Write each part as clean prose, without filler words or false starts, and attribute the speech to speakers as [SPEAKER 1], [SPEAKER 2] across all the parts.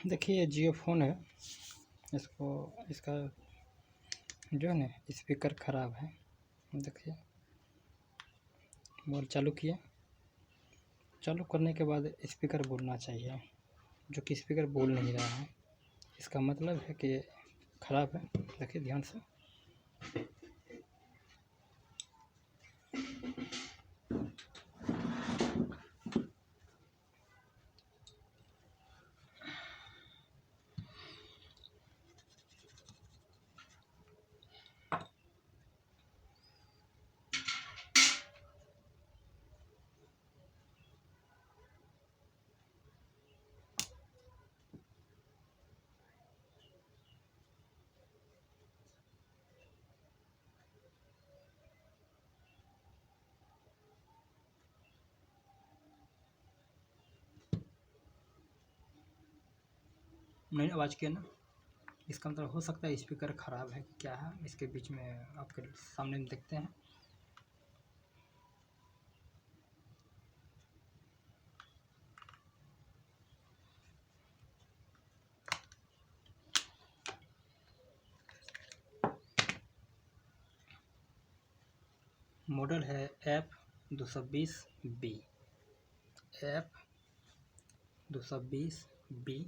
[SPEAKER 1] देखिए ये जियो फ़ोन है, इसका जो है ना स्पीकर ख़राब है। देखिए मोबाइल चालू किया, चालू करने के बाद स्पीकर बोलना चाहिए, जो कि स्पीकर बोल नहीं रहा है। इसका मतलब है कि ख़राब है। देखिए ध्यान से, नहीं आवाज़ किया ना, इसका मतलब हो सकता है स्पीकर ख़राब है, क्या है इसके बीच में आपके सामने में देखते हैं। मॉडल है F220B, F220B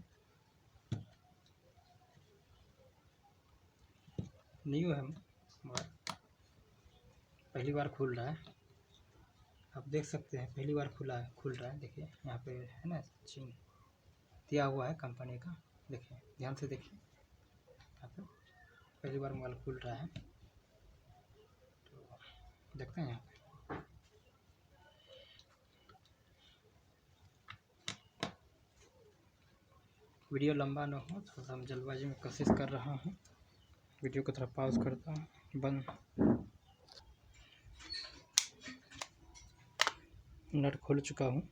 [SPEAKER 1] न्यू है मोबाइल, पहली बार खुल रहा है। आप देख सकते हैं पहली बार खुल रहा है। देखिए यहाँ पे है ना चिन्ह दिया हुआ है कंपनी का। देखिए ध्यान से देखिए, यहाँ पे पहली बार मोबाइल खुल रहा है, तो देखते हैं यहाँ पे। वीडियो लंबा ना हो, थोड़ा सा हम जल्दबाजी में कोशिश कर रहा हूँ। वीडियो को थोड़ा पॉज करता हूँ, बंद। नट खोल चुका हूँ।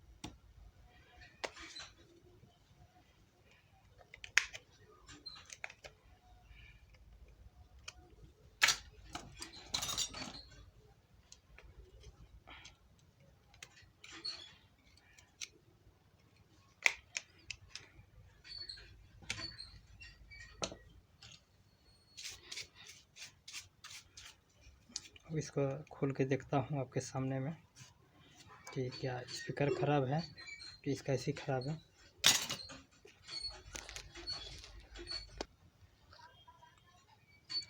[SPEAKER 1] अब इसको खोल के देखता हूँ आपके सामने में कि क्या स्पीकर ख़राब है कि इसका ऐसी ख़राब है।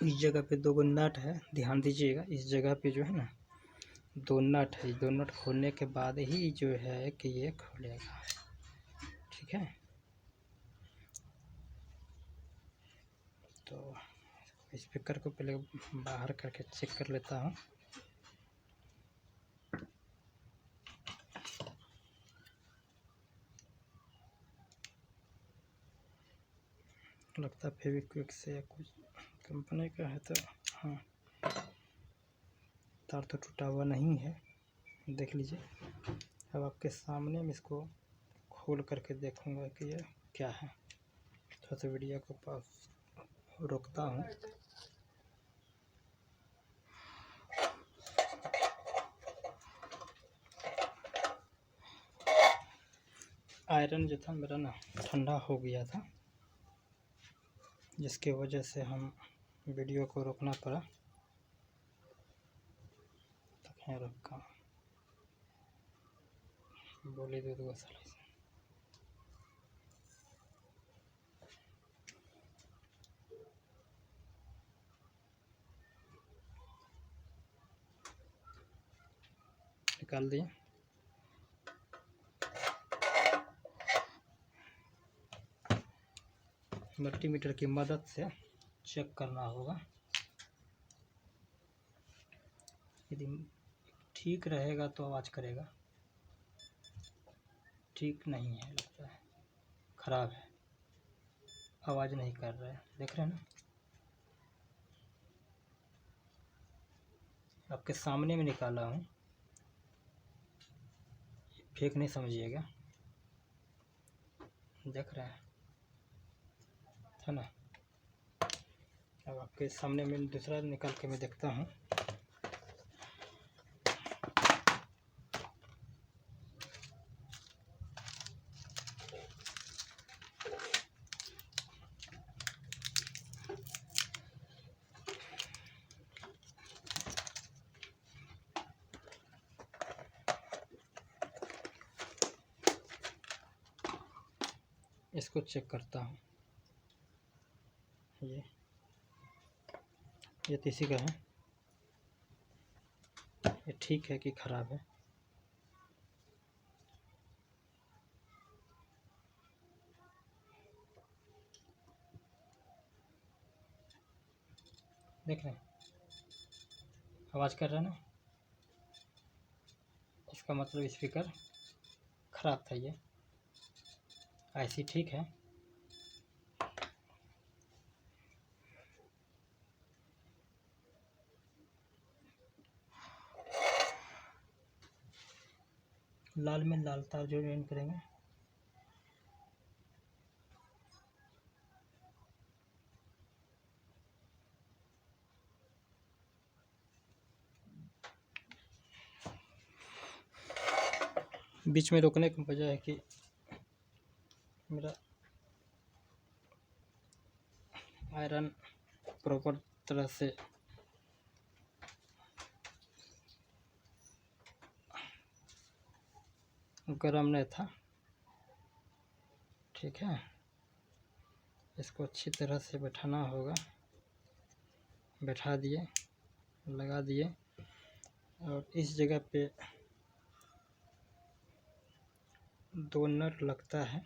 [SPEAKER 1] इस जगह पे दो नट है, ध्यान दीजिएगा। इस जगह पे जो है ना दो नट है, दो नट खोलने के बाद ही जो है कि ये खोलेगा, ठीक है। तो स्पीकर को पहले बाहर करके चेक कर लेता हूँ। लगता है फेविक्विक से या कुछ कंपनी का है। तो हाँ, तार तो टूटा हुआ नहीं है, देख लीजिए। अब आपके सामने में इसको खोल करके देखूंगा कि ये क्या है। थोड़ा सा वीडियो को पास रोकता हूँ। आयरन जो था मेरा ना ठंडा हो गया था, जिसके वजह से हम वीडियो को रोकना पड़ा। तो खैर रखा बोली दे दो साले से। निकाल दिए। मल्टीमीटर की मदद से चेक करना होगा। यदि ठीक रहेगा तो आवाज़ करेगा, ठीक नहीं है, लगता है ख़राब है, आवाज़ नहीं कर रहा है। देख रहे हैं ना, आपके सामने में निकाला हूँ, फेक नहीं समझिएगा। देख रहे हैं है ना। अब आपके सामने में दूसरा निकाल के मैं देखता हूँ। इसको चेक करता हूँ। ये तो इसी का है। ये ठीक है कि ख़राब है। देख रहे हैं आवाज़ कर रहा है ना, इसका मतलब स्पीकर ख़राब था। ये ऐसी ठीक है। लाल में लाल तार जॉइन करेंगे। बीच में रोकने की वजह है कि मेरा आयरन प्रॉपर तरह से गर्म नहीं था। ठीक है, इसको अच्छी तरह से बैठाना होगा। बैठा दिए, लगा दिए, और इस जगह पे 2 नट लगता है।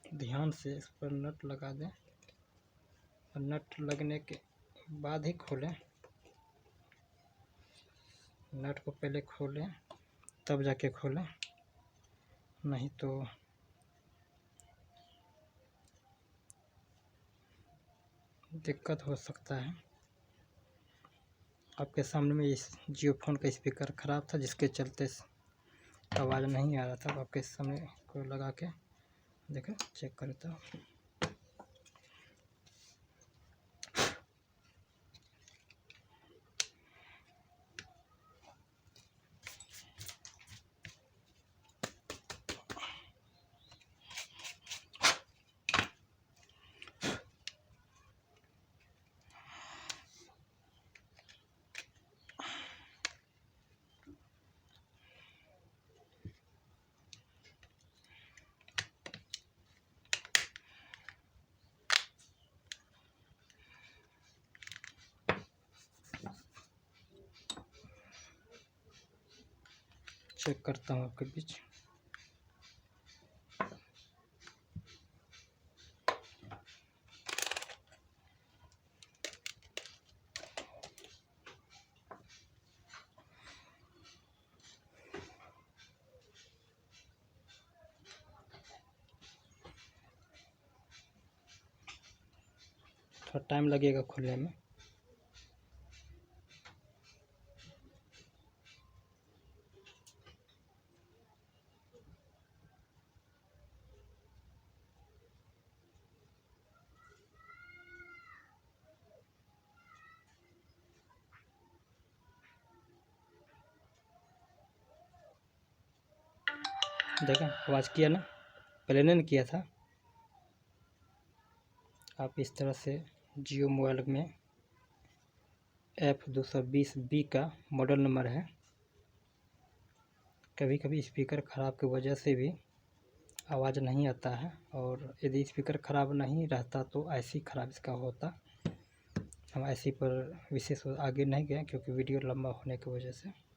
[SPEAKER 1] ध्यान से इस पर नट लगा दें, और नट लगने के बाद ही खोलें। नट को पहले खोलें तब जाके खोलें, नहीं तो दिक्कत हो सकता है। आपके सामने में इस जियो फोन का स्पीकर ख़राब था, जिसके चलते आवाज़ नहीं आ रहा था। आपके सामने को लगा के देखें, चेक करता हूँ। चेक करता हूँ आपके बीच। थोड़ा टाइम लगेगा खुलने में। देखें, आवाज़ किया ना, पहले नहीं किया था। आप इस तरह से जियो मोबाइल में F220B का मॉडल नंबर है। कभी कभी स्पीकर ख़राब की वजह से भी आवाज़ नहीं आता है, और यदि स्पीकर ख़राब नहीं रहता तो ऐसी ख़राब इसका होता। हम ऐसी पर विशेष आगे नहीं गए क्योंकि वीडियो लंबा होने की वजह से।